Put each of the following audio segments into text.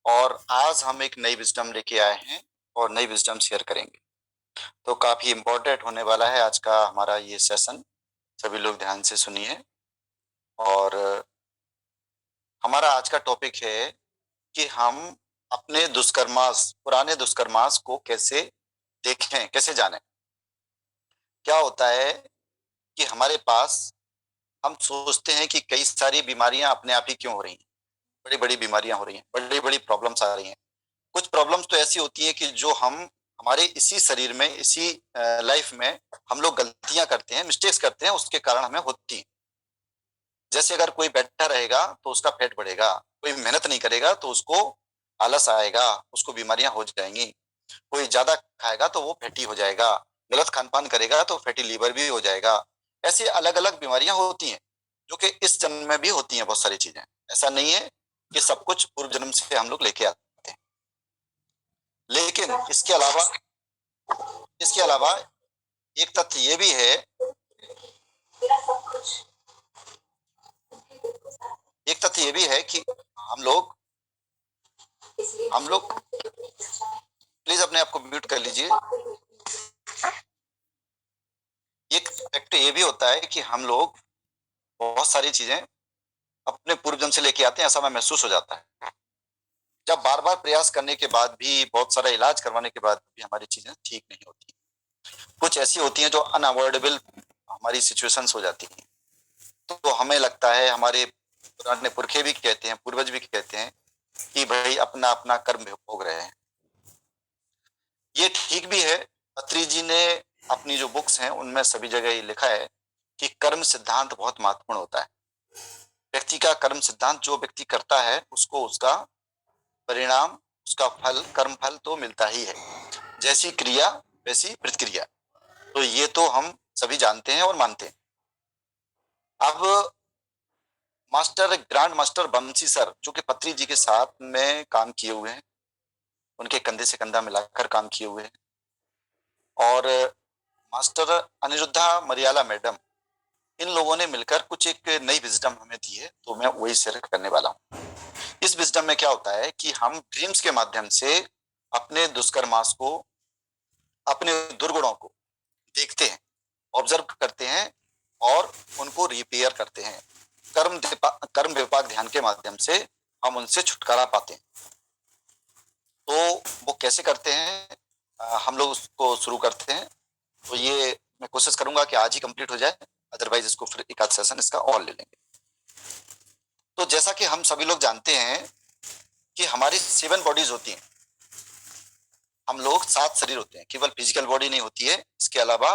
और आज हम एक नई विजडम लेके आए हैं और नई विजडम शेयर करेंगे। तो काफी इम्पोर्टेंट होने वाला है आज का हमारा ये सेशन। सभी लोग ध्यान से सुनिए। और हमारा आज का टॉपिक है कि हम अपने दुष्कर्मास, पुराने दुष्कर्मास को कैसे देखें, कैसे जानें। क्या होता है कि हमारे पास, हम सोचते हैं कि कई सारी बीमारियां अपने आप ही क्यों हो रही हैं। बड़ी बड़ी बीमारियां हो रही हैं, बड़ी बड़ी प्रॉब्लम्स आ रही हैं। कुछ प्रॉब्लम्स तो ऐसी होती है कि जो हम हमारे इसी शरीर में, इसी लाइफ में हम लोग गलतियां करते हैं, मिस्टेक्स करते हैं, उसके कारण हमें होती है। जैसे अगर कोई बैठा रहेगा तो उसका पेट बढ़ेगा, कोई मेहनत नहीं करेगा तो उसको आलस आएगा, उसको बीमारियां हो जाएंगी। कोई ज्यादा खाएगा तो वो फैटी हो जाएगा, गलत खान पान करेगा तो फैटी लीवर भी हो जाएगा। ऐसी अलग अलग बीमारियां होती हैं जो कि इस जन्म में भी होती हैं। बहुत सारी चीजें, ऐसा नहीं है कि सब कुछ पूर्व जन्म से हम लोग लेके आते हैं। लेकिन इसके अलावा एक तथ्य ये भी है, कि हम लोग प्लीज अपने आप को म्यूट कर लीजिए। एक फैक्ट ये भी होता है कि हम लोग बहुत सारी चीजें अपने पूर्व जन्म से लेके आते हैं, ऐसा हमें महसूस हो जाता है। जब बार बार प्रयास करने के बाद भी, बहुत सारा इलाज करवाने के बाद भी हमारी चीजें ठीक नहीं होती। कुछ ऐसी होती हैं जो अनअवॉइडेबल हमारी सिचुएशंस हो जाती हैं। तो हमें लगता है, हमारे पुराने पुरखे भी कहते हैं, पूर्वज भी कहते हैं कि भाई अपना अपना कर्म भोग रहे हैं। ये ठीक भी है। अत्री जी ने अपनी जो बुक्स हैं उनमें सभी जगह ये लिखा है कि कर्म सिद्धांत बहुत महत्वपूर्ण होता है। व्यक्ति का कर्म सिद्धांत, जो व्यक्ति करता है उसको उसका परिणाम, उसका फल, कर्म फल तो मिलता ही है। जैसी क्रिया वैसी प्रतिक्रिया, तो ये तो हम सभी जानते हैं और मानते हैं। अब ग्रैंड मास्टर बंसी सर, जो कि पत्री जी के साथ में काम किए हुए हैं, उनके कंधे से कंधा मिलाकर काम किए हुए हैं, और मास्टर अनिरुद्धा मरियाला मैडम, इन लोगों ने मिलकर कुछ एक नई विजडम हमें दी है, तो मैं वही शेयर करने वाला हूँ। इस विजडम में क्या होता है कि हम ड्रीम्स के माध्यम से अपने दुष्कर्मास को, अपने दुर्गुणों को देखते हैं, ऑब्जर्व करते हैं और उनको रिपेयर करते हैं। कर्म विपाक ध्यान के माध्यम से हम उनसे छुटकारा पाते हैं। तो वो कैसे करते हैं, हम लोग उसको शुरू करते हैं। तो ये मैं कोशिश करूंगा कि आज ही कंप्लीट हो जाए, अदरवाइज इसको फिर एक आध सेशन इसका और ले लेंगे। तो जैसा कि हम सभी लोग जानते हैं कि हमारी 7 बॉडीज होती हैं। हम लोग 7 शरीर होते हैं, केवल फिजिकल बॉडी नहीं होती है। इसके अलावा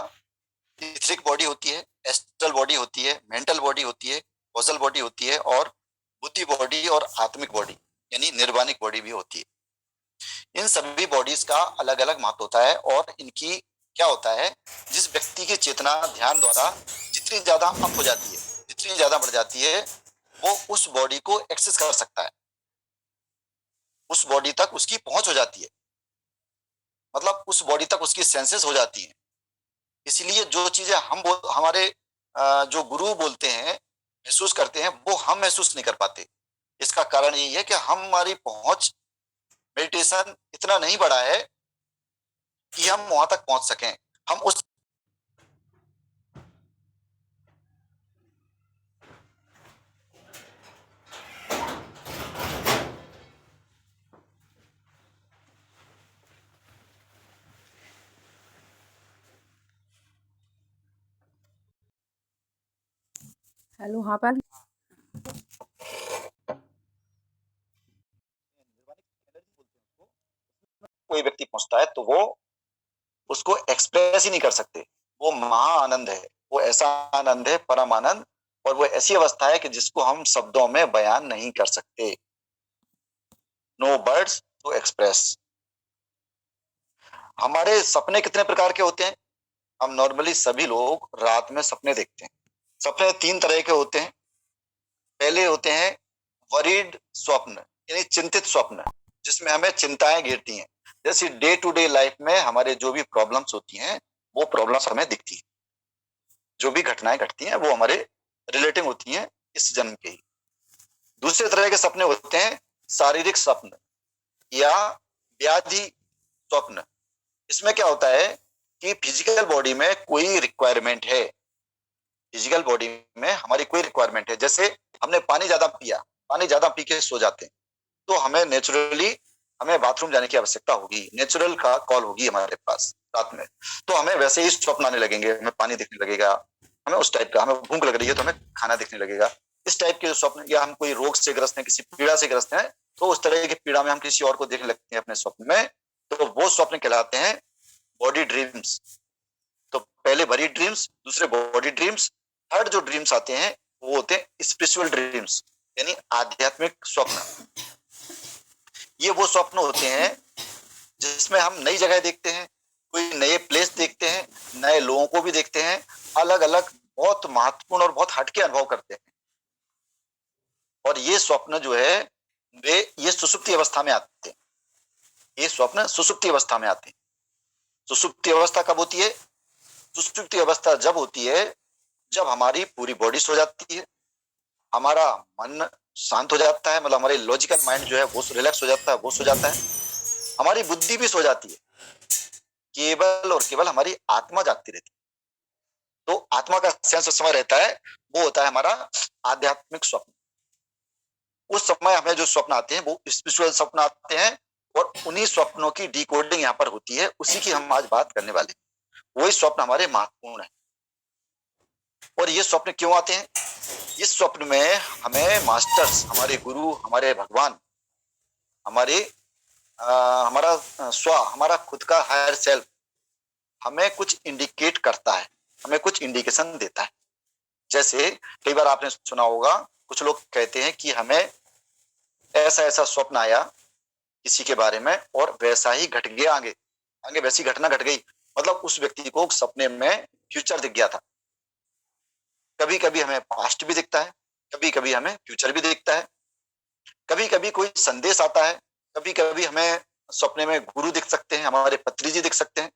इथरिक बॉडी होती है, एस्ट्रल बॉडी होती है, मेंटल बॉडी होती है, कॉजल बॉडी होती है, और बुद्धि बॉडी और आत्मिक बॉडी यानी निर्वाणिक बॉडी भी होती है। इन सभी बॉडीज का अलग अलग महत्व होता है। और इनकी क्या होता है, जिस व्यक्ति की चेतना ध्यान द्वारा जितनी ज्यादा अप हो जाती है, जितनी ज्यादा बढ़ जाती है, वो उस बॉडी को एक्सेस कर सकता है, उस बॉडी तक उसकी पहुंच हो जाती है, मतलब उस बॉडी तक उसकी सेंसेस हो जाती हैं। इसलिए जो चीजें हमारे जो गुरु बोलते हैं, महसूस करते हैं, वो हम महसूस नहीं कर पाते। इसका कारण यही है कि हमारी पहुंच, मेडिटेशन इतना नहीं बढ़ा है कि हम वहां तक पहुंच सकें। हम उस हेलो, हाँ पर कोई व्यक्ति पहुंचता है तो वो उसको एक्सप्रेस ही नहीं कर सकते। वो महा आनंद है, वो ऐसा आनंद है, परम आनंद। और वो ऐसी अवस्था है कि जिसको हम शब्दों में बयान नहीं कर सकते। No words to express. हमारे सपने कितने प्रकार के होते हैं? हम नॉर्मली सभी लोग रात में सपने देखते हैं। सपने 3 तरह के होते हैं। पहले होते हैं वरीड स्वप्न, यानी चिंतित स्वप्न, जिसमें हमें चिंताएं घेरती हैं। जैसे डे टू डे लाइफ में हमारे जो भी प्रॉब्लम्स होती हैं, वो प्रॉब्लम्स हमें दिखती हैं। जो भी घटनाएं घटती हैं वो हमारे रिलेटिंग होती हैं इस जन्म के ही। दूसरे तरह के सपने होते हैं शारीरिक स्वप्न, या व्याधि स्वप्न। इसमें क्या होता है कि फिजिकल बॉडी में कोई रिक्वायरमेंट है, फिजिकल बॉडी में हमारी कोई रिक्वायरमेंट है, जैसे हमने पानी ज्यादा पिया, पानी ज्यादा पी के सो जाते हैं, तो हमें नेचुरली हमें बाथरूम जाने की आवश्यकता होगी, नेचुरल का कॉल होगी हमारे पास रात में, तो हमें वैसे ही स्वप्न आने लगेंगे, हमें पानी दिखने लगेगा, हमें उस टाइप का, हमें भूख लग रही है तो हमें खाना दिखने लगेगा, इस टाइप के स्वप्न, या हम कोई रोग से ग्रस्त हैं, किसी पीड़ा से ग्रस्त हैं, तो उस तरह की पीड़ा में हम किसी और को देखने लगते हैं अपने स्वप्न में, तो वो स्वप्न कहलाते हैं बॉडी ड्रीम्स। तो पहले बॉडी ड्रीम्स, दूसरे बॉडी ड्रीम्स, थर्ड जो ड्रीम्स आते हैं वो होते हैं स्पिरिचुअल ड्रीम्स, यानी आध्यात्मिक स्वप्न। ये वो स्वप्न होते हैं जिसमें हम नई जगह देखते हैं, कोई नए प्लेस देखते हैं, नए लोगों को भी देखते हैं, अलग अलग बहुत महत्वपूर्ण और बहुत हटके अनुभव करते हैं। और ये स्वप्न जो है वे ये सुसुप्ति अवस्था में आते हैं, ये स्वप्न सुसुप्ति अवस्था में आते हैं। सुसुप्ति अवस्था कब होती है? सुसुप्ति अवस्था जब होती है जब हमारी पूरी बॉडी सो जाती है, हमारा मन शांत हो जाता है, मतलब हमारे लॉजिकल माइंड जो है वो रिलैक्स हो जाता है, वो सो जाता है, हमारी बुद्धि भी सो जाती है, केवल और केवल हमारी आत्मा जागती रहती है। तो आत्मा का सेंस उस समय रहता है, वो होता है हमारा आध्यात्मिक स्वप्न। उस समय हमें जो स्वप्न आते हैं वो स्पिरिचुअल स्वप्न आते हैं, और उन्हीं स्वप्नों की डिकोडिंग यहाँ पर होती है, उसी की हम आज बात करने वाले हैं। वही स्वप्न हमारे महत्वपूर्ण है। और ये स्वप्न क्यों आते हैं? इस स्वप्न में हमें मास्टर्स, हमारे गुरु, हमारे भगवान, हमारे हमारा स्व, हमारा खुद का हायर सेल्फ हमें कुछ इंडिकेट करता है, हमें कुछ इंडिकेशन देता है। जैसे कई बार आपने सुना होगा, कुछ लोग कहते हैं कि हमें ऐसा ऐसा स्वप्न आया किसी के बारे में और वैसा ही घट गया, आगे आगे वैसी घटना घट गई, मतलब उस व्यक्ति को सपने में फ्यूचर दिख गया था। कभी कभी हमें पास्ट भी दिखता है, कभी कभी हमें फ्यूचर भी दिखता है, कभी कभी कोई संदेश आता है, कभी कभी हमें सपने में गुरु दिख सकते हैं, हमारे पत्री जी दिख सकते हैं,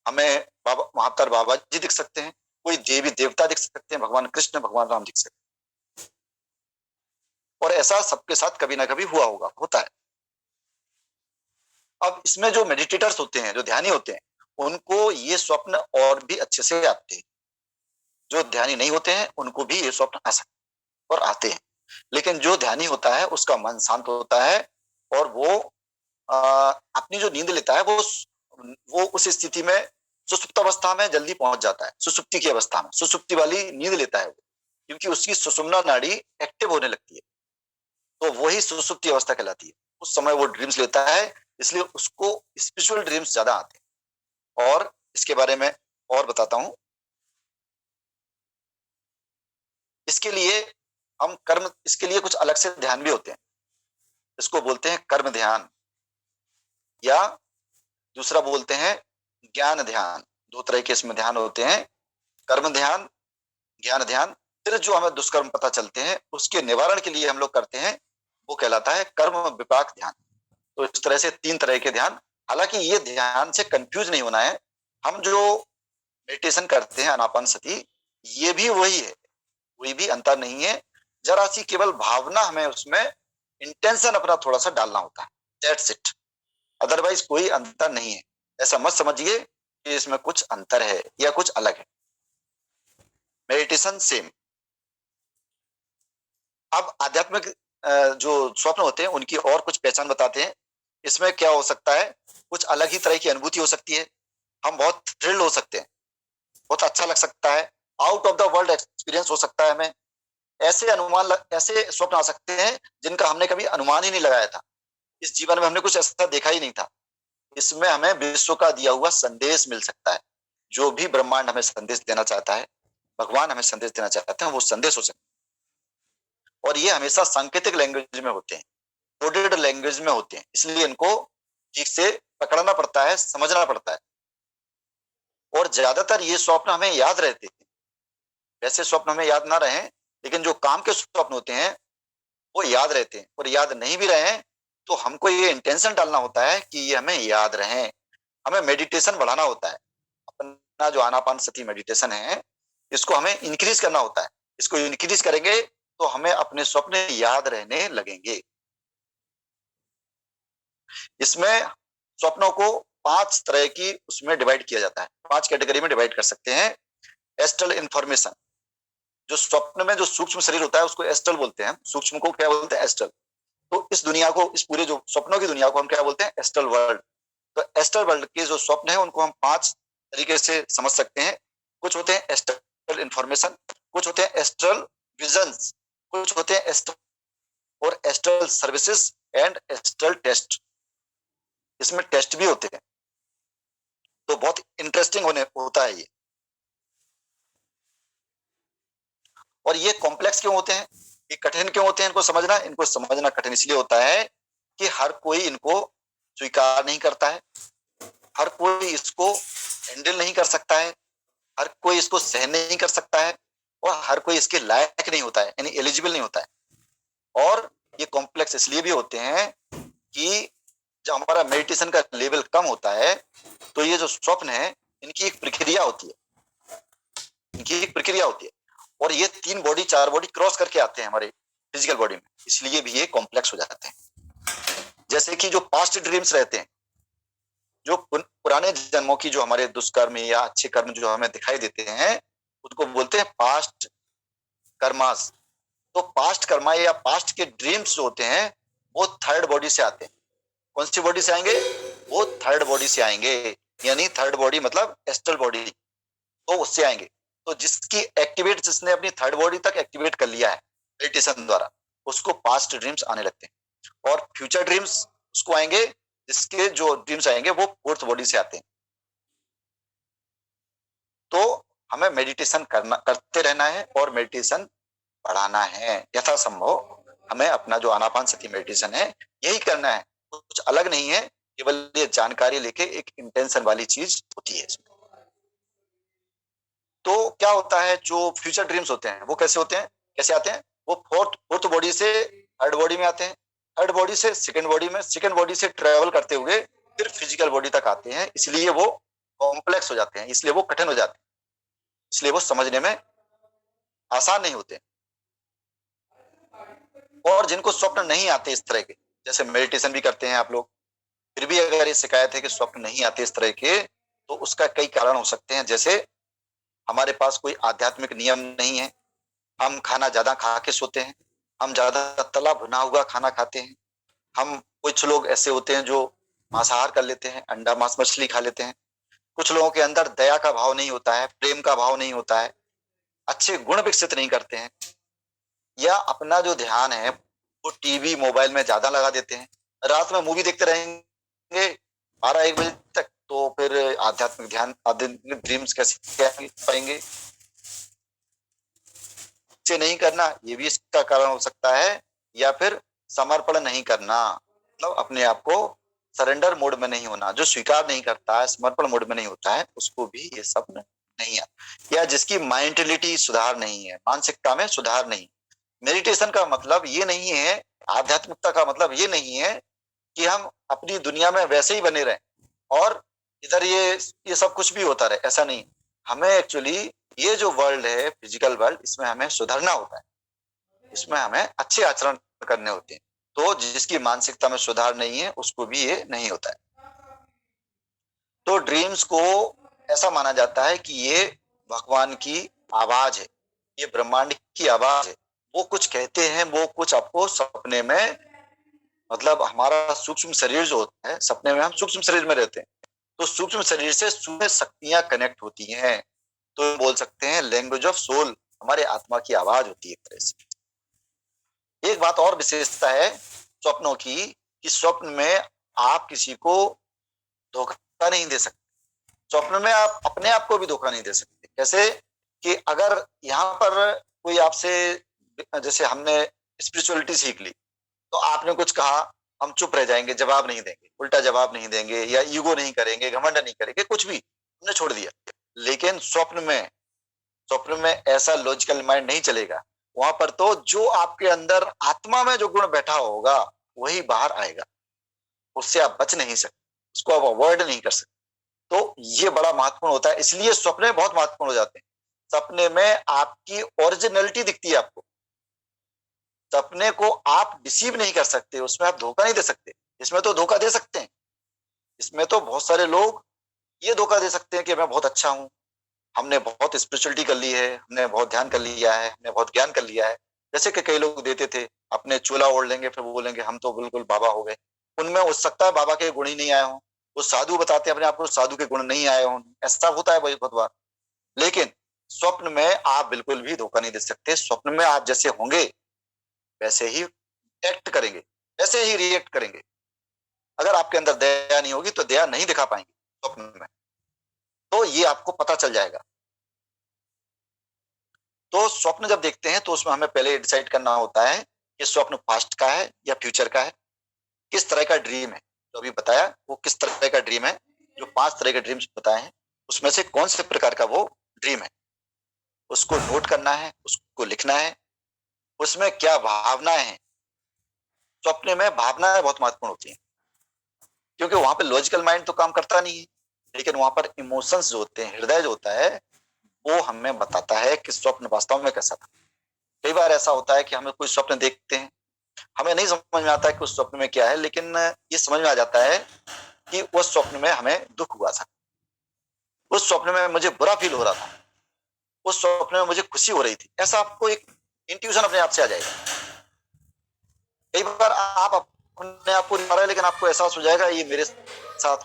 हमें बाबा महातर बाबा जी दिख सकते हैं, कोई देवी देवता दिख सकते हैं, भगवान कृष्ण, भगवान राम दिख सकते हैं। और ऐसा सबके साथ कभी ना कभी हुआ होगा, होता है। अब इसमें जो मेडिटेटर्स होते हैं, जो ध्यानी होते हैं, उनको ये स्वप्न और भी अच्छे से आते हैं। जो ध्यानी नहीं होते हैं उनको भी ये स्वप्न आ सकते और आते हैं, लेकिन जो ध्यानी होता है उसका मन शांत होता है, और वो अपनी जो नींद लेता है वो उस स्थिति में सुसुप्त अवस्था में जल्दी पहुंच जाता है, सुसुप्ति की अवस्था में, सुसुप्ति वाली नींद लेता है वो, क्योंकि उसकी सुषुम्ना नाड़ी एक्टिव होने लगती है, तो वही सुसुप्ति अवस्था कहलाती है। उस समय वो ड्रीम्स लेता है, इसलिए उसको स्पिरिचुअल ड्रीम्स ज्यादा आते हैं। और इसके बारे में और बताता हूं। इसके लिए हम कर्म, इसके लिए कुछ अलग से ध्यान भी होते हैं, इसको बोलते हैं कर्म ध्यान, या दूसरा बोलते हैं ज्ञान ध्यान। दो तरह के इसमें ध्यान होते हैं, कर्म ध्यान, ज्ञान ध्यान। फिर जो हमें दुष्कर्म पता चलते हैं उसके निवारण के लिए हम लोग करते हैं, वो कहलाता है कर्म विपाक ध्यान। तो इस तरह से तीन तरह के ध्यान। हालांकि ये ध्यान से कंफ्यूज नहीं होना है, हम जो मेडिटेशन करते हैं आनापान सती, ये भी वही है, कोई भी अंतर नहीं है, जरा सी केवल भावना हमें उसमें इंटेंशन अपना थोड़ा सा डालना होता है, दैट्स इट, अदरवाइज कोई अंतर नहीं है। ऐसा मत समझिए कि इसमें कुछ अंतर है या कुछ अलग है, मेडिटेशन सेम। अब आध्यात्मिक जो स्वप्न होते हैं उनकी और कुछ पहचान बताते हैं। इसमें क्या हो सकता है, कुछ अलग ही तरह की अनुभूति हो सकती है, हम बहुत थ्रिल हो सकते हैं, बहुत अच्छा लग सकता है, out of the world experience हो सकता है, हमें ऐसे ऐसे स्वप्न आ सकते हैं जिनका हमने कभी अनुमान ही नहीं लगाया था, इस जीवन में हमने कुछ ऐसा देखा ही नहीं था। इसमें हमें विश्व का दिया हुआ संदेश मिल सकता है, जो भी ब्रह्मांड हमें संदेश देना चाहता है, भगवान हमें संदेश देना चाहते हैं, वो संदेश हो सकता है। और ये हमेशा सांकेतिक लैंग्वेज में होते हैं, कोडेड लैंग्वेज में होते हैं, इसलिए इनको ठीक से पकड़ना पड़ता है, समझना पड़ता है। और ज्यादातर ये स्वप्न हमें याद रहते हैं, वैसे स्वप्न हमें याद ना रहे, लेकिन जो काम के स्वप्न होते हैं वो याद रहते हैं। और याद नहीं भी रहे तो हमको ये इंटेंशन डालना होता है कि ये हमें याद रहे, हमें मेडिटेशन बढ़ाना होता है। अपना जो आनापान सती मेडिटेशन है, इसको हमें इंक्रीज करना होता है। इसको इंक्रीज करेंगे तो हमें अपने स्वप्न याद रहने लगेंगे। इसमें स्वप्नों को 5 तरह की उसमें डिवाइड किया जाता है, 5 कैटेगरी में डिवाइड कर सकते हैं। एस्ट्रल इंफॉर्मेशन, जो स्वप्न में जो सूक्ष्म शरीर होता है उसको एस्ट्रल बोलते हैं, सूक्ष्म को क्या बोलते हैं, एस्ट्रल। तो इस दुनिया को, इस पूरे जो स्वप्नों की दुनिया को हम क्या बोलते हैं, एस्ट्रल वर्ल्ड। तो एस्ट्रल वर्ल्ड के जो स्वप्न है उनको हम 5 तरीके से समझ सकते हैं। कुछ होते हैं एस्ट्रल इंफॉर्मेशन, कुछ होते हैं एस्ट्रल विजन्स, कुछ होते हैं एस्ट्रल और astral services and astral test. इसमें टेस्ट भी होते हैं, तो बहुत इंटरेस्टिंग होता है ये। और ये कॉम्प्लेक्स क्यों होते हैं, ये कठिन क्यों होते हैं इनको समझना? इनको समझना कठिन इसलिए होता है कि हर कोई इनको स्वीकार नहीं करता है, हर कोई इसको हैंडल नहीं कर सकता है, हर कोई इसको सहन नहीं कर सकता है, और हर कोई इसके लायक नहीं होता है, यानी एलिजिबल नहीं होता है। और ये कॉम्प्लेक्स इसलिए भी होते हैं कि जब हमारा मेडिटेशन का लेवल कम होता है तो ये जो स्वप्न है इनकी एक प्रक्रिया होती है, इनकी एक प्रक्रिया होती है, और ये 3 बॉडी 4 बॉडी क्रॉस करके आते हैं हमारे फिजिकल बॉडी में, इसलिए भी ये कॉम्प्लेक्स हो जाते हैं। जैसे कि जो पास्ट ड्रीम्स रहते हैं, जो पुराने जन्मों की जो हमारे दुष्कर्म या अच्छे कर्म जो हमें दिखाई देते हैं उसको बोलते हैं पास्ट कर्मास। तो पास्ट कर्मा या पास्ट के ड्रीम्स जो होते हैं वो थर्ड बॉडी से आते हैं। कौन सी बॉडी से आएंगे? वो थर्ड बॉडी से आएंगे, यानी थर्ड बॉडी मतलब एस्ट्रल बॉडी, तो उससे आएंगे। तो जिसकी एक्टिवेट, जिसने अपनी थर्ड बॉडी तक एक्टिवेट कर लिया है मेडिटेशन द्वारा, उसको पास्ट ड्रीम्स आने लगते हैं। और फ्यूचर ड्रीम्स उसको आएंगे जिसके जो ड्रीम्स आएंगे वो फोर्थ बॉडी से आते हैं। तो हमें मेडिटेशन करते रहना है और मेडिटेशन बढ़ाना है यथासंभव। हमें अपना जो आनापानसति मेडिटेशन है यही करना है, कुछ अलग नहीं है, केवल ये जानकारी लेके एक इंटेंशन वाली चीज होती है इसमें। तो क्या होता है, जो फ्यूचर ड्रीम्स होते हैं वो कैसे होते हैं, कैसे आते हैं? वो फोर्थ बॉडी से थर्ड बॉडी में आते हैं, थर्ड बॉडी से सेकंड बॉडी में, सेकंड बॉडी से ट्रेवल करते हुए फिर फिजिकल बॉडी तक आते हैं, इसलिए वो कॉम्प्लेक्स हो जाते हैं, इसलिए वो कठिन हो जाते हैं, इसलिए वो समझने में आसान नहीं होते। और जिनको स्वप्न नहीं आते इस तरह के, जैसे मेडिटेशन भी करते हैं आप लोग, फिर भी अगर ये शिकायत है कि स्वप्न नहीं आते इस तरह के, तो उसका कई कारण हो सकते हैं। जैसे हमारे पास कोई आध्यात्मिक नियम नहीं है, हम खाना ज्यादा खा के सोते हैं, हम ज्यादा तला भुना हुआ खाना खाते हैं, हम, कुछ लोग ऐसे होते हैं जो मांसाहार कर लेते हैं, अंडा मांस मछली खा लेते हैं, कुछ लोगों के अंदर दया का भाव नहीं होता है, प्रेम का भाव नहीं होता है, अच्छे गुण विकसित नहीं करते हैं, या अपना जो ध्यान है वो टीवी मोबाइल में ज्यादा लगा देते हैं, रात में मूवी देखते रहेंगे 12-1 बजे तक, तो फिर आध्यात्मिक ध्यान, आध्यात्मिक ड्रीम्स कैसे पाएंगे? से नहीं करना ये भी इसका कारण हो सकता है, या फिर समर्पण नहीं करना, मतलब अपने आप को सरेंडर मोड में नहीं होना, जो स्वीकार नहीं करता है, समर्पण मोड में नहीं होता है, उसको भी ये सब नहीं आता। या जिसकी मेंटलिटी सुधार नहीं है, मानसिकता में सुधार नहीं। मेडिटेशन का मतलब ये नहीं है, आध्यात्मिकता का मतलब ये नहीं है कि हम अपनी दुनिया में वैसे ही बने रहें और इधर ये सब कुछ भी होता रहे, ऐसा नहीं। हमें एक्चुअली ये जो वर्ल्ड है, फिजिकल वर्ल्ड, इसमें हमें सुधरना होता है, इसमें हमें अच्छे आचरण करने होते हैं। तो जिसकी मानसिकता में सुधार नहीं है उसको भी ये नहीं होता है। तो ड्रीम्स को ऐसा माना जाता है कि ये भगवान की आवाज है, ये ब्रह्मांड की आवाज है, वो कुछ कहते हैं, वो कुछ आपको सपने में, मतलब हमारा सूक्ष्म शरीर जो होता है, सपने में हम सूक्ष्म शरीर में रहते हैं, तो सूक्ष्म शरीर से सूक्ष्म शक्तियां कनेक्ट होती हैं, तो बोल सकते हैं लैंग्वेज ऑफ सोल, हमारे आत्मा की आवाज होती है एक तरह से। एक बात और विशेषता है स्वप्नों की, कि स्वप्न में आप किसी को धोखा नहीं दे सकते, स्वप्न में आप अपने आप को भी धोखा नहीं दे सकते। कैसे? कि अगर यहाँ पर कोई आपसे, जैसे हमने स्पिरिचुअलिटी सीख ली, तो आपने कुछ कहा, हम चुप रह जाएंगे, जवाब नहीं देंगे, उल्टा जवाब नहीं देंगे, या ईगो नहीं करेंगे, घमंड नहीं करेंगे, कुछ भी हमने छोड़ दिया। लेकिन स्वप्न में ऐसा लॉजिकल माइंड नहीं चलेगा, वहां पर तो जो आपके अंदर आत्मा में जो गुण बैठा होगा वही बाहर आएगा, उससे आप बच नहीं सकते, उसको आप अवॉइड नहीं कर सकते। तो ये बड़ा महत्वपूर्ण होता है, इसलिए सपने बहुत महत्वपूर्ण हो जाते हैं। सपने में आपकी ओरिजिनलिटी दिखती है आपको, सपने को आप डिसीव नहीं कर सकते, उसमें आप धोखा नहीं दे सकते। इसमें तो धोखा दे सकते हैं। इसमें तो बहुत सारे लोग ये धोखा दे सकते हैं कि मैं बहुत अच्छा हूँ, हमने बहुत स्पिरिचुअलिटी कर ली है, हमने बहुत ध्यान कर लिया है, हमने बहुत ज्ञान कर लिया है। जैसे कि कई लोग देते थे, अपने चोला ओढ़ लेंगे फिर वो बोलेंगे हम तो बिल्कुल बाबा हो गए। उनमें हो सकता है बाबा के गुण ही नहीं आए हों, वो साधु बताते हैं अपने आप को, साधु के गुण नहीं आए हों, ऐसा होता है भाई बहुत बार। लेकिन स्वप्न में आप बिल्कुल भी धोखा नहीं दे सकते। स्वप्न में आप जैसे होंगे वैसे ही एक्ट करेंगे, वैसे ही रिएक्ट करेंगे। अगर आपके अंदर दया नहीं होगी तो दया नहीं दिखा पाएंगे स्वप्न में, तो ये आपको पता चल जाएगा। तो स्वप्न जब देखते हैं तो उसमें हमें पहले डिसाइड करना होता है कि स्वप्न पास्ट का है या फ्यूचर का है, किस तरह का ड्रीम है। जो अभी बताया वो किस तरह का ड्रीम है, जो 5 तरह के ड्रीम्स बताए हैं उसमें से कौन से प्रकार का वो ड्रीम है, उसको नोट करना है, उसको लिखना है। उसमें क्या भावनाएं हैं, स्वप्न में भावनाएं बहुत महत्वपूर्ण होती हैं, क्योंकि वहां पे लॉजिकल माइंड तो काम करता नहीं है, लेकिन वहां पर इमोशंस जो होते हैं, हृदय जो होता है, वो हमें बताता है कि स्वप्न वास्तव में कैसा था। कई बार ऐसा होता है कि हमें कोई स्वप्न देखते हैं, हमें नहीं समझ में आता है कि उस स्वप्न में क्या है, लेकिन ये समझ में आ जाता है कि उस स्वप्न में हमें दुख हुआ था, उस स्वप्न में मुझे बुरा फील हो रहा था, उस स्वप्न में मुझे खुशी हो रही थी। ऐसा आपको एक इंट्यूशन अपने आप से आ जाएगा। कई बार आप अपने आप को नहीं पा रहे, लेकिन आपको एहसास हो जाएगा ये मेरे साथ।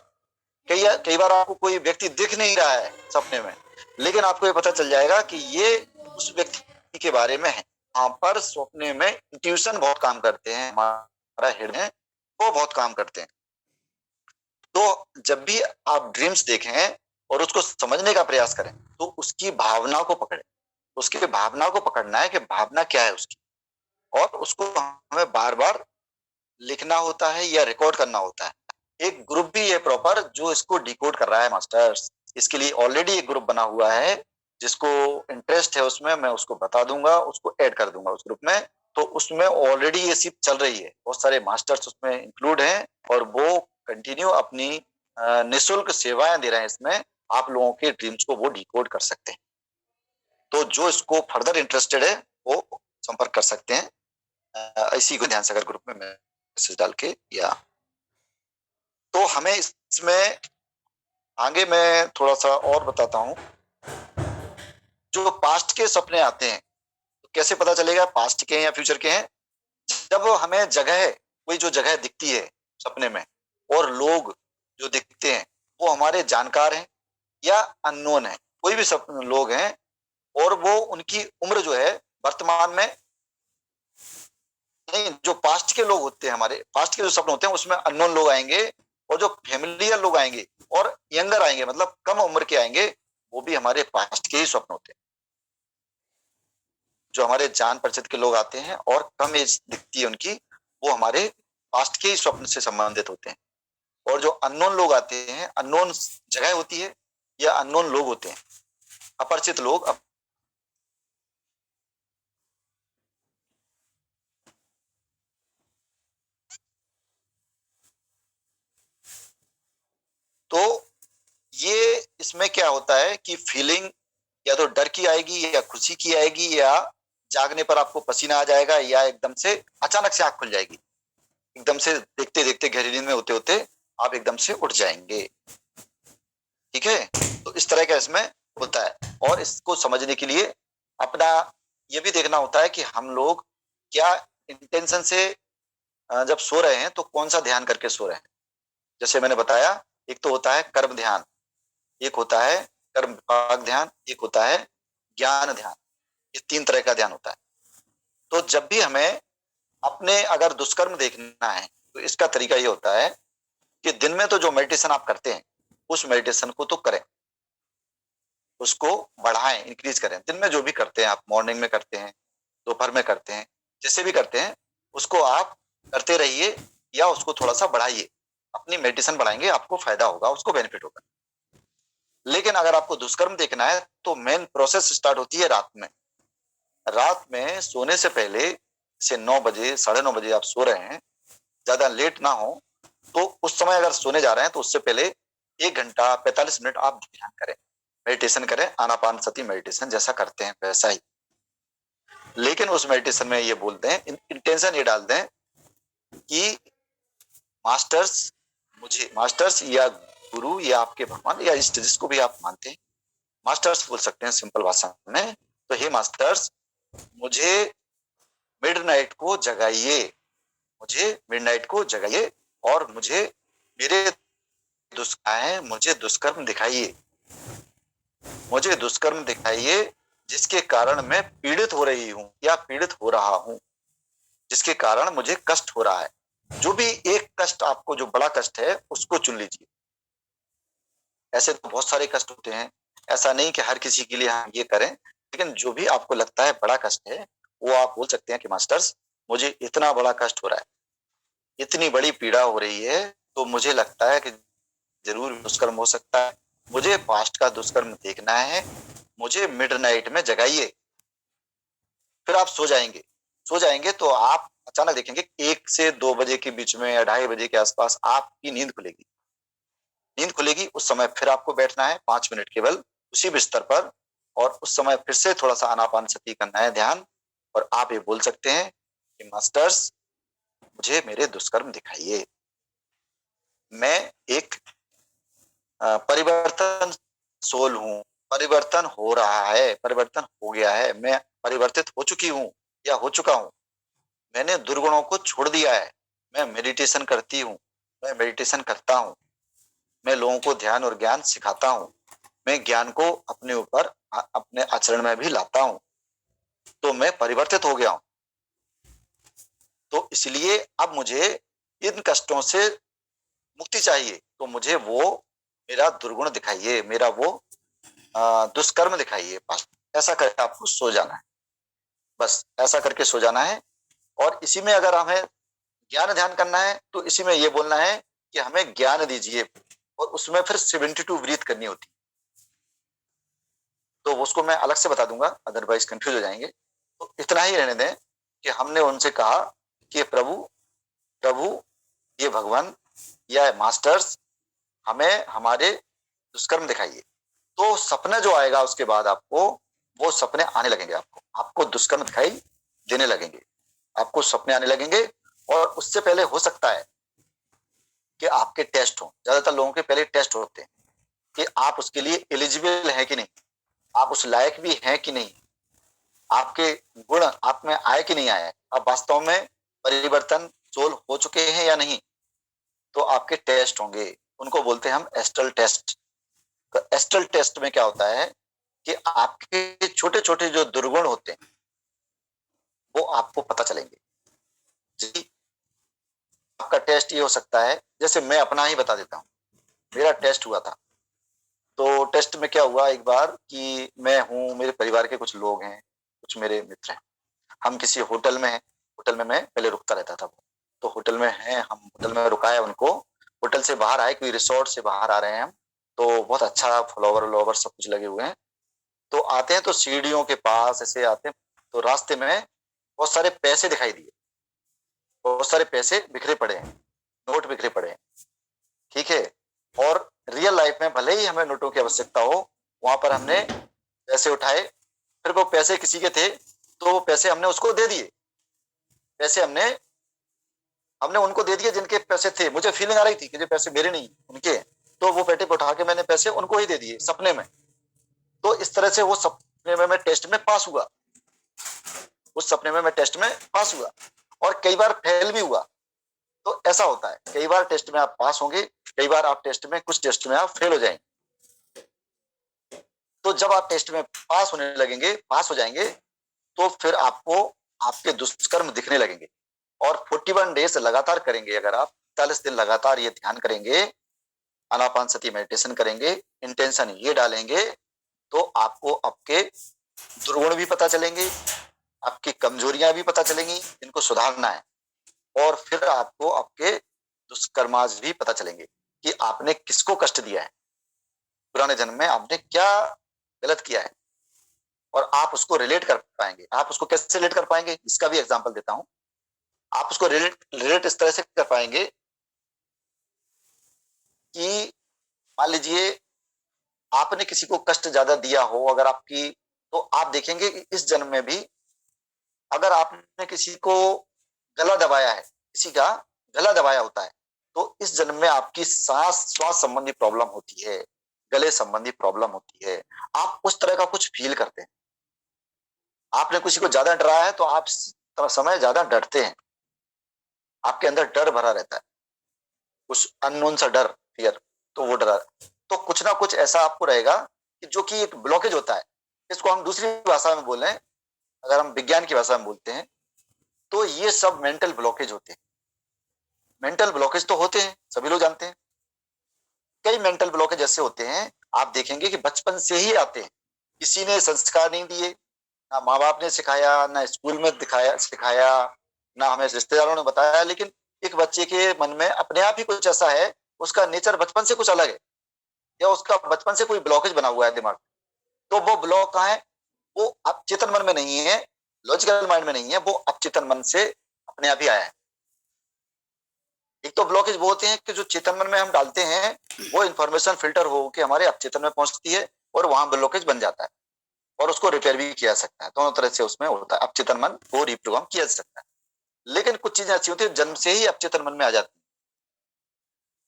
कई कई बार आपको कोई व्यक्ति दिख नहीं रहा है सपने में, लेकिन आपको ये पता चल जाएगा कि ये उस व्यक्ति के बारे में है। यहाँ पर स्वप्ने में इंट्यूशन बहुत काम करते हैं, हमारा हृदय वो बहुत काम करते हैं। तो जब भी आप ड्रीम्स देखें और उसको समझने का प्रयास करें तो उसकी भावना को पकड़ें। उसकी भावना को पकड़ना है कि भावना क्या है उसकी, और उसको हमें बार बार लिखना होता है या रिकॉर्ड करना होता है। एक ग्रुप भी है प्रॉपर जो इसको डिकोड कर रहा है मास्टर्स। इसके लिए ऑलरेडी एक ग्रुप बना हुआ है, जिसको इंटरेस्ट है उसमें मैं उसको बता दूंगा, उसको ऐड कर दूंगा उस ग्रुप में। तो उसमें ऑलरेडी ये सिर्फ चल रही है, बहुत सारे मास्टर्स उसमें इंक्लूड हैं और वो कंटिन्यू अपनी निःशुल्क सेवाएं दे रहे हैं इसमें। आप लोगों के ड्रीम्स को वो डिकोड कर सकते हैं। तो जो इसको फर्दर इंटरेस्टेड है वो संपर्क कर सकते हैं इसी को ध्यान सागर ग्रुप में मैसेज डाल के। या तो हमें इसमें आगे मैं थोड़ा सा और बताता हूँ। जो पास्ट के सपने आते हैं तो कैसे पता चलेगा पास्ट के हैं या फ्यूचर के हैं? जब हमें जगह, कोई जो जगह दिखती है सपने में, और लोग जो दिखते हैं वो हमारे जानकार हैं या अननोन है, कोई भी सपने लोग हैं और वो उनकी उम्र जो है वर्तमान में नहीं, जो पास्ट के लोग होते हैं, हमारे पास्ट के जो सपने होते हैं उसमें अननोन लोग आएंगे, और जो फैमिलियर लोग आएंगे और यंगर आएंगे, मतलब कम उम्र के आएंगे, वो भी हमारे पास्ट के ही स्वप्न होते हैं। जो हमारे जान परिचित के लोग आते हैं और कम एज दिखती है उनकी, वो हमारे पास्ट के ही स्वप्न से संबंधित होते हैं। और जो अननोन लोग आते हैं, अननोन जगह होती है या अननोन लोग होते हैं, अपरिचित लोग। तो ये इसमें क्या होता है कि फीलिंग या तो डर की आएगी या खुशी की आएगी, या जागने पर आपको पसीना आ जाएगा, या एकदम से अचानक से आंख खुल जाएगी। एकदम से देखते देखते गहरी नींद में होते होते आप एकदम से उठ जाएंगे। ठीक है, तो इस तरह का इसमें होता है। और इसको समझने के लिए अपना ये भी देखना होता है कि हम लोग क्या इंटेंशन से जब सो रहे हैं तो कौन सा ध्यान करके सो रहे हैं। जैसे मैंने बताया, एक तो होता है कर्म ध्यान, एक होता है कर्म विपाक ध्यान, एक होता है ज्ञान ध्यान। ये 3 तरह का ध्यान होता है। तो जब भी हमें अपने अगर दुष्कर्म देखना है तो इसका तरीका ये होता है कि दिन में तो जो मेडिटेशन आप करते हैं उस मेडिटेशन को तो करें, उसको बढ़ाएं, इंक्रीज करें। दिन में जो भी करते हैं आप, मॉर्निंग में करते हैं, दोपहर में करते हैं, जैसे भी करते हैं उसको आप करते रहिए या उसको थोड़ा सा बढ़ाइए। अपनी मेडिटेशन बढ़ाएंगे आपको फायदा होगा, उसको बेनिफिट होगा। लेकिन अगर आपको दुष्कर्म देखना है तो मेन प्रोसेस स्टार्ट होती है रात में। रात में सोने से पहले से 9 बजे 9:30 बजे आप सो रहे हैं, ज्यादा लेट ना हो, तो उस समय अगर सोने जा रहे हैं तो उससे पहले 1 घंटा 45 मिनट आप ध्यान करें, मेडिटेशन करें, आनापान सती मेडिटेशन जैसा करते हैं वैसा ही। लेकिन उस मेडिटेशन में ये बोलते हैं, इंटेंशन ये डाल दें कि मास्टर्स मास्टर्स या गुरु या आपके भगवान या इष्ट जिसको भी आप मानते हैं, मास्टर्स बोल सकते हैं सिंपल भाषा में। तो हे मास्टर्स, मुझे मिडनाइट को जगाइए, मुझे मिडनाइट को जगाइए और मुझे मेरे मुझे दुष्कर्म दिखाइए, मुझे दुष्कर्म दिखाइए जिसके कारण मैं पीड़ित हो रही हूं या पीड़ित हो रहा हूं, जिसके कारण मुझे कष्ट हो रहा है। जो भी एक कष्ट आपको जो बड़ा कष्ट है उसको चुन लीजिए। ऐसे तो बहुत सारे कष्ट होते हैं, ऐसा नहीं कि हर किसी के लिए हम ये करें, लेकिन जो भी आपको लगता है बड़ा कष्ट है वो आप बोल सकते हैं कि मास्टर्स, मुझे इतना बड़ा कष्ट हो रहा है, इतनी बड़ी पीड़ा हो रही है, तो मुझे लगता है कि जरूर दुष्कर्म हो सकता है, मुझे पास्ट का दुष्कर्म देखना है, मुझे मिडनाइट में जगाइए। फिर आप सो जाएंगे। सो जाएंगे तो आप अचानक देखेंगे 1 से 2 बजे के बीच में या 2:30 बजे के आसपास आपकी नींद खुलेगी। नींद खुलेगी, उस समय फिर आपको बैठना है 5 मिनट केवल उसी बिस्तर पर, और उस समय फिर से थोड़ा सा आनापानसति करना है, ध्यान। और आप ये बोल सकते हैं कि मास्टर्स, मुझे मेरे दुष्कर्म दिखाइए। मैं एक परिवर्तन सोल हूँ, परिवर्तन हो रहा है, परिवर्तन हो गया है, मैं परिवर्तित हो चुकी हूँ या हो चुका हूँ। मैंने दुर्गुणों को छोड़ दिया है। मैं मेडिटेशन करती हूँ, मैं मेडिटेशन करता हूँ, मैं लोगों को ध्यान और ज्ञान सिखाता हूँ, मैं ज्ञान को अपने ऊपर अपने आचरण में भी लाता हूँ, तो मैं परिवर्तित हो गया हूँ। तो इसलिए अब मुझे इन कष्टों से मुक्ति चाहिए, तो मुझे वो मेरा दुर्गुण दिखाइए, मेरा वो दुष्कर्म दिखाइए। ऐसा करके आपको सो जाना है, बस ऐसा करके सो जाना है। और इसी में अगर हमें ज्ञान ध्यान करना है तो इसी में ये बोलना है कि हमें ज्ञान दीजिए, और उसमें फिर 72 ब्रीथ करनी होती, तो उसको मैं अलग से बता दूंगा, अदरवाइज कंफ्यूज हो जाएंगे। तो इतना ही रहने दें कि हमने उनसे कहा कि प्रभु प्रभु ये भगवान या मास्टर्स, हमें हमारे दुष्कर्म दिखाइए। तो सपना जो आएगा उसके बाद आपको, वो सपने आने लगेंगे, आपको आपको दुष्कर्म दिखाई देने लगेंगे, आपको सपने आने लगेंगे। और उससे पहले हो सकता है कि आपके टेस्ट हो, ज्यादातर लोगों के पहले टेस्ट होते हैं कि आप उसके लिए एलिजिबल हैं कि नहीं, आप उस लायक भी हैं कि नहीं, आपके गुण आप में आए कि नहीं आए, आप वास्तव में परिवर्तन सोल हो चुके हैं या नहीं। तो आपके टेस्ट होंगे, उनको बोलते हैं हम एस्ट्रल टेस्ट। तो एस्ट्रल टेस्ट में क्या होता है कि आपके छोटे छोटे जो दुर्गुण होते हैं वो आपको पता चलेंगे। जी, आपका टेस्ट ये हो सकता है, जैसे मैं अपना ही बता देता हूँ, मेरा टेस्ट हुआ था। तो टेस्ट में क्या हुआ एक बार कि मैं हूँ, मेरे परिवार के कुछ लोग हैं, कुछ मेरे मित्र हैं, हम किसी होटल में हैं। होटल में मैं पहले रुकता रहता था, तो होटल में हैं हम, होटल में रुका है उनको, होटल से बाहर आए, कोई रिसोर्ट से बाहर आ रहे हैं हम, तो बहुत अच्छा फ्लावर व्लावर सब कुछ लगे हुए हैं। तो आते हैं तो सीढ़ियों के पास ऐसे आते हैं, तो रास्ते में बहुत सारे पैसे दिखाई दिए, बहुत सारे पैसे बिखरे पड़े हैं, नोट बिखरे पड़े हैं, ठीक है। और रियल लाइफ में भले ही हमें नोटों की आवश्यकता हो, वहां पर हमने पैसे उठाए, फिर वो पैसे किसी के थे तो वो पैसे हमने उसको दे दिए, पैसे हमने हमने उनको दे दिए जिनके पैसे थे। मुझे फीलिंग आ रही थी कि ये पैसे मेरे नहीं उनके, तो वो पेटी पे उठा के मैंने पैसे उनको ही दे दिए सपने में। तो इस तरह से वो सपने में मैं टेस्ट में पास हुआ, उस सपने में मैं टेस्ट में पास हुआ, और कई बार फेल भी हुआ। तो ऐसा होता है, कई बार टेस्ट में आप पास होंगे, कई बार आप टेस्ट में, कुछ टेस्ट में आप फेल हो जाएंगे। तो जब आप टेस्ट में पास होने लगेंगे, पास हो जाएंगे, तो फिर आपको आपके दुष्कर्म दिखने लगेंगे। और 41 डेज लगातार करेंगे, अगर आप 40 दिन लगातार ये ध्यान करेंगे, आनापान सती मेडिटेशन करेंगे, इंटेंशन ये डालेंगे, तो आपको आपके दुर्गुण भी पता चलेंगे, आपकी कमजोरियां भी पता चलेंगी, इनको सुधारना है। और फिर आपको आपके दुष्कर्माज भी पता चलेंगे कि आपने किसको कष्ट दिया है, पुराने जन्म में आपने क्या गलत किया है, और आप उसको रिलेट कर पाएंगे। आप उसको कैसे रिलेट कर पाएंगे, इसका भी एग्जांपल देता हूं। आप उसको रिलेट रिलेट इस तरह से कर पाएंगे कि मान लीजिए आपने किसी को कष्ट ज्यादा दिया हो, अगर आपकी, तो आप देखेंगे कि इस जन्म में भी अगर आपने किसी को गला दबाया है, किसी का गला दबाया होता है, तो इस जन्म में आपकी श्वास संबंधी प्रॉब्लम होती है, गले संबंधी प्रॉब्लम होती है, आप उस तरह का कुछ फील करते हैं। आपने किसी को ज्यादा डराया है तो आप समय ज्यादा डरते हैं, आपके अंदर डर भरा रहता है, उस अननोन सा डर, फियर, तो वो डरा, तो कुछ ना कुछ ऐसा आपको रहेगा कि जो कि एक ब्लॉकेज होता है। इसको हम दूसरी भाषा में बोलें, अगर हम विज्ञान की भाषा में बोलते हैं, तो ये सब मेंटल ब्लॉकेज होते हैं। मेंटल ब्लॉकेज तो होते हैं, सभी लोग जानते हैं। कई मेंटल ब्लॉकेज ऐसे होते हैं, आप देखेंगे कि बचपन से ही आते हैं, किसी ने संस्कार नहीं दिए, ना माँ बाप ने सिखाया, ना स्कूल में दिखाया सिखाया, ना हमें रिश्तेदारों ने बताया, लेकिन एक बच्चे के मन में अपने आप ही कुछ ऐसा है, उसका नेचर बचपन से कुछ अलग है, या उसका बचपन से कोई ब्लॉकेज बना हुआ है दिमाग। तो वो ब्लॉक कहाँ है? वो अवचेतन मन में नहीं है, लॉजिकल माइंड में नहीं है, वो अवचेतन मन से अपने आप ही आया है। एक तो ब्लॉकेज वो होते हैं कि जो चेतन मन में हम डालते हैं, वो इन्फॉर्मेशन फिल्टर हो के हमारे अवचेतन में पहुंचती है और वहां ब्लॉकेज बन जाता है, और उसको रिपेयर भी किया जा सकता है। दोनों तरह से उसमें होता है, अवचेतन मन को रिप्रोग्राम किया जा सकता है। लेकिन कुछ चीजें ऐसी होती है जन्म से ही अवचेतन मन में आ जाती है,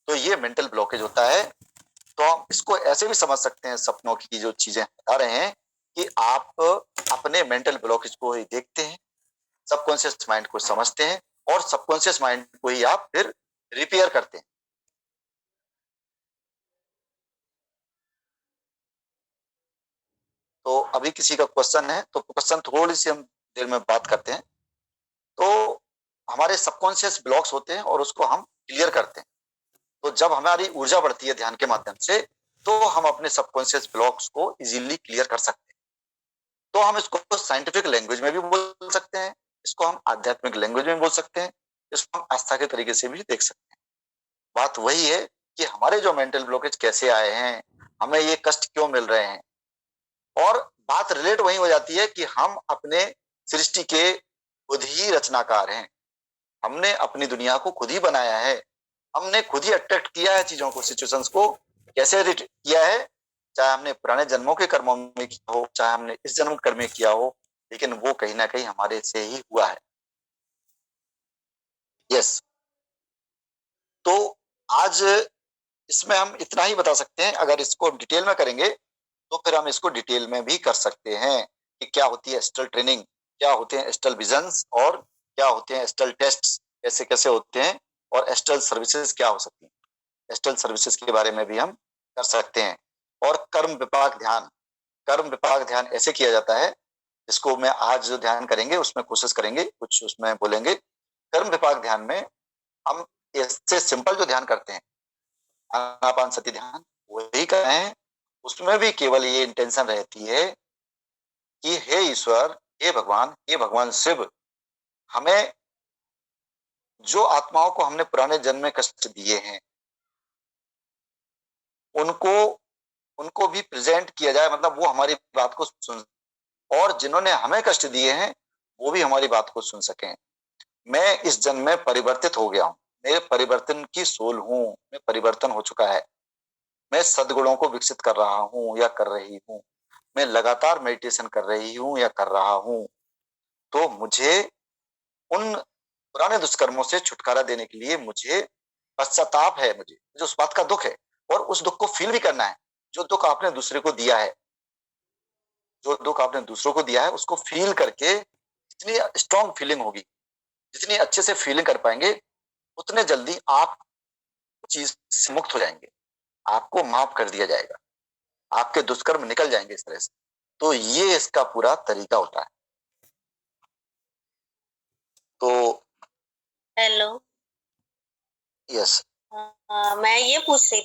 तो ये मेंटल ब्लॉकेज होता है। तो हम इसको ऐसे भी समझ सकते हैं, सपनों की जो चीजें बता रहे हैं, कि आप अपने मेंटल ब्लॉकेज को ही देखते हैं, सबकॉन्शियस माइंड को समझते हैं, और सबकॉन्शियस माइंड को ही आप फिर रिपेयर करते हैं। तो अभी किसी का क्वेश्चन है तो क्वेश्चन थोड़ी सी हम देर में बात करते हैं। तो हमारे सबकॉन्शियस ब्लॉक्स होते हैं और उसको हम क्लियर करते हैं। तो जब हमारी ऊर्जा बढ़ती है ध्यान के माध्यम से, तो हम अपने सबकॉन्शियस ब्लॉक्स को इजीली क्लियर कर सकते हैं। तो हम इसको साइंटिफिक लैंग्वेज में भी बोल सकते हैं, इसको हम आध्यात्मिक लैंग्वेज में बोल सकते हैं, इसको हम आस्था के तरीके से भी देख सकते हैं। बात वही है कि हमारे जो मेंटल ब्लॉकेज कैसे आए हैं, हमें ये कष्ट क्यों मिल रहे हैं, और बात रिलेट वही हो जाती है कि हम अपने सृष्टि के खुद ही रचनाकार हैं। हमने अपनी दुनिया को खुद ही बनाया है, हमने खुद ही अट्रैक्ट किया है चीजों को, सिचुएशंस को। कैसे किया है? चाहे हमने पुराने जन्मों के कर्मों में किया हो, चाहे हमने इस जन्म कर्म में किया हो, लेकिन वो कहीं ना कहीं हमारे से ही हुआ है। यस। तो आज इसमें हम इतना ही बता सकते हैं। अगर इसको डिटेल में करेंगे तो फिर हम इसको डिटेल में भी कर सकते हैं कि क्या होती है एस्ट्रल ट्रेनिंग, क्या होते हैं एस्ट्रल विजन्स, और क्या होते हैं एस्ट्रल टेस्ट्स, कैसे कैसे होते हैं, और एस्ट्रल सर्विसेज क्या हो सकती हैं। एस्ट्रल सर्विसेज के बारे में भी हम कर सकते हैं। और कर्म विपाक ध्यान, कर्म विपाक ध्यान ऐसे किया जाता है, इसको मैं आज जो ध्यान करेंगे उसमें कोशिश करेंगे, कुछ उसमें बोलेंगे। कर्म विपाक ध्यान में हम इससे सिंपल जो ध्यान करते हैं, आनापान सती ध्यान, वही कर रहे हैं। उसमें भी केवल ये इंटेंशन रहती है कि हे ईश्वर, हे भगवान शिव, हमें जो आत्माओं को हमने पुराने जन्म में कष्ट दिए हैं, उनको उनको भी प्रेजेंट किया जाए, मतलब वो हमारी बात को सुन, और जिन्होंने हमें कष्ट दिए हैं वो भी हमारी बात को सुन सकें। मैं इस जन्म में परिवर्तित हो गया हूँ, मेरे परिवर्तन की सोल हूँ, मैं परिवर्तन हो चुका है, मैं सद्गुणों को विकसित कर रहा हूँ या कर रही हूँ, मैं लगातार मेडिटेशन कर रही हूँ या कर रहा हूँ। तो मुझे उन पुराने दुष्कर्मों से छुटकारा देने के लिए मुझे पश्चाताप है, मुझे जो उस बात का दुख है, और उस दुख को फील भी करना है। जो दुख आपने दूसरे को दिया है, जो दुख आपने दूसरों को दिया है, उसको फील करके जितनी स्ट्रॉन्ग फीलिंग होगी, जितनी अच्छे से फीलिंग कर पाएंगे, उतने जल्दी आप चीज से मुक्त हो जाएंगे, आपको माफ कर दिया जाएगा, आपके दुष्कर्म निकल जाएंगे इस तरह से। तो ये इसका पूरा तरीका होता है। तो हेलो। यस, मैं ये पूछ रही